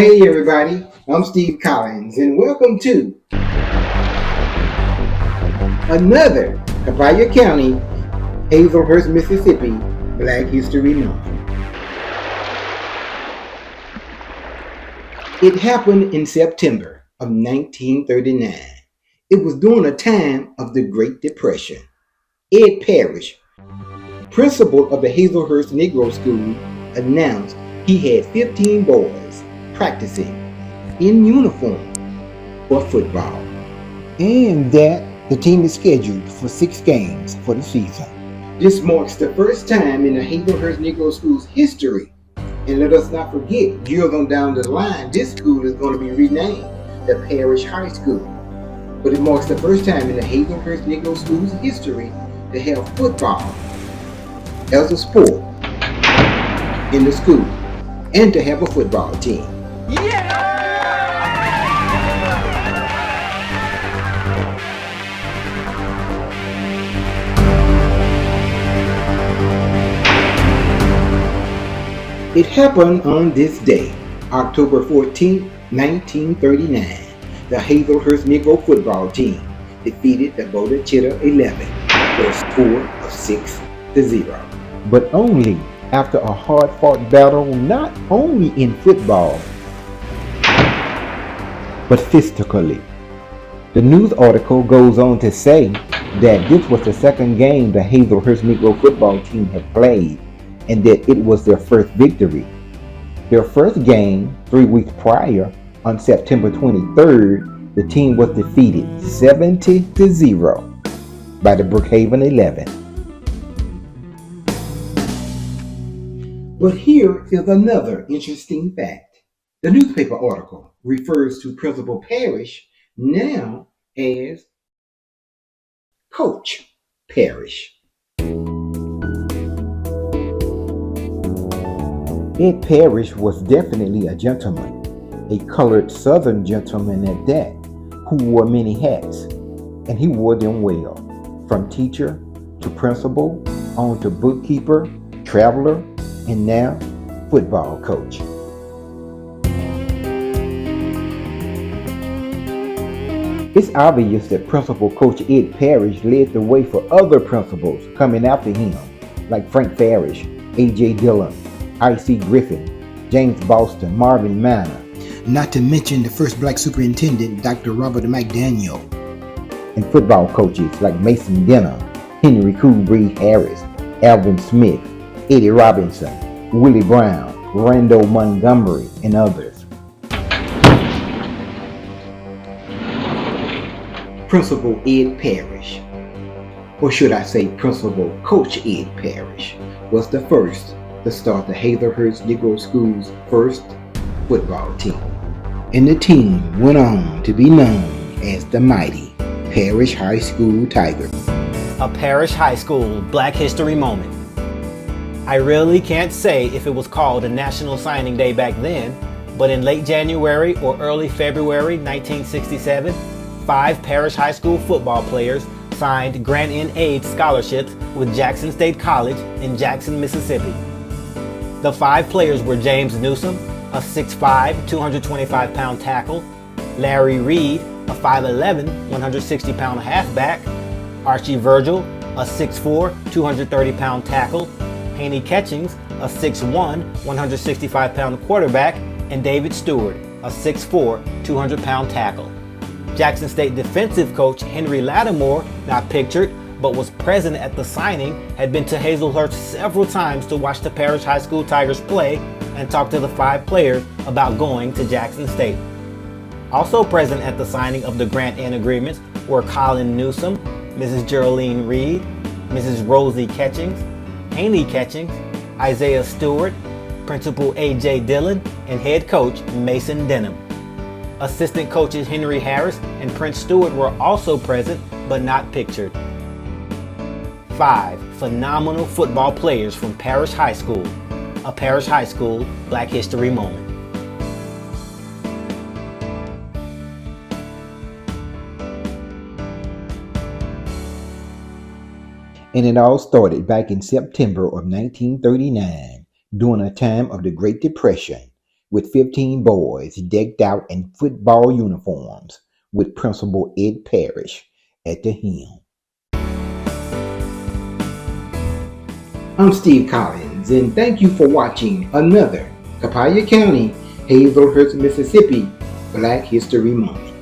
Hey everybody, I'm Steve Collins and welcome to another Caballo County, Hazlehurst, Mississippi Black History Month. It happened in September of 1939. It was during a time of the Great Depression. Ed Parrish, principal of the Hazlehurst Negro School, announced he had 15 boys practicing in uniform for football, and that the team is scheduled for 6 games for the season. This marks the first time in the Hazlehurst Negro School's history, and let us not forget, years on down the line, this school is going to be renamed the Parrish High School. But it marks the first time in the Hazlehurst Negro School's history to have football as a sport in the school and to have a football team. It happened on this day, October 14, 1939. The Hazlehurst Negro Football Team defeated the Boulder Chitta 11 with a score of 6-0. But only after a hard-fought battle, not only in football, but fistically. The news article goes on to say that this was the second game the Hazlehurst Negro Football Team had played, and that it was their first victory. Their first game, 3 weeks prior, on September 23rd, the team was defeated 70-0 by the Brookhaven 11. But here is another interesting fact. The newspaper article refers to Principal Parrish now as Coach Parrish. Ed Parrish was definitely a gentleman, a colored Southern gentleman at that, who wore many hats, and he wore them well, from teacher to principal, on to bookkeeper, traveler, and now football coach. It's obvious that Principal Coach Ed Parrish led the way for other principals coming after him, like Frank Parrish, A.J. Dillon, I.C. Griffin, James Boston, Marvin Manor, not to mention the first black superintendent, Dr. Robert McDaniel, and football coaches like Mason Denham, Henry Cool Breeze Harris, Alvin Smith, Eddie Robinson, Willie Brown, Randall Montgomery, and others. Principal Ed Parrish, or should I say Principal Coach Ed Parrish, was the first to start the Hazlehurst Negro School's first football team. And the team went on to be known as the mighty Parrish High School Tigers. A Parrish High School Black History moment. I really can't say if it was called a National Signing Day back then, but in late January or early February 1967, 5 Parrish High School football players signed grant-in-aid scholarships with Jackson State College in Jackson, Mississippi. The 5 players were James Newsom, a 6'5", 225-pound tackle, Larry Reed, a 5'11", 160-pound halfback, Archie Virgil, a 6'4", 230-pound tackle, Haney Catchings, a 6'1", 165-pound quarterback, and David Stewart, a 6'4", 200-pound tackle. Jackson State defensive coach Henry Lattimore, not pictured, but was present at the signing, had been to Hazlehurst several times to watch the Parrish High School Tigers play and talk to the 5 players about going to Jackson State. Also present at the signing of the grant-in agreements were Colin Newsom, Mrs. Geraldine Reed, Mrs. Rosie Catchings, Haney Catchings, Isaiah Stewart, Principal A.J. Dillon, and head coach Mason Denham. Assistant coaches Henry Harris and Prince Stewart were also present, but not pictured. 5 phenomenal football players from Parrish High School. A Parrish High School Black History moment. And it all started back in September of 1939, during a time of the Great Depression, with 15 boys decked out in football uniforms with Principal Ed Parrish at the helm. I'm Steve Collins, and thank you for watching another Copiah County, Hazlehurst, Mississippi Black History Month.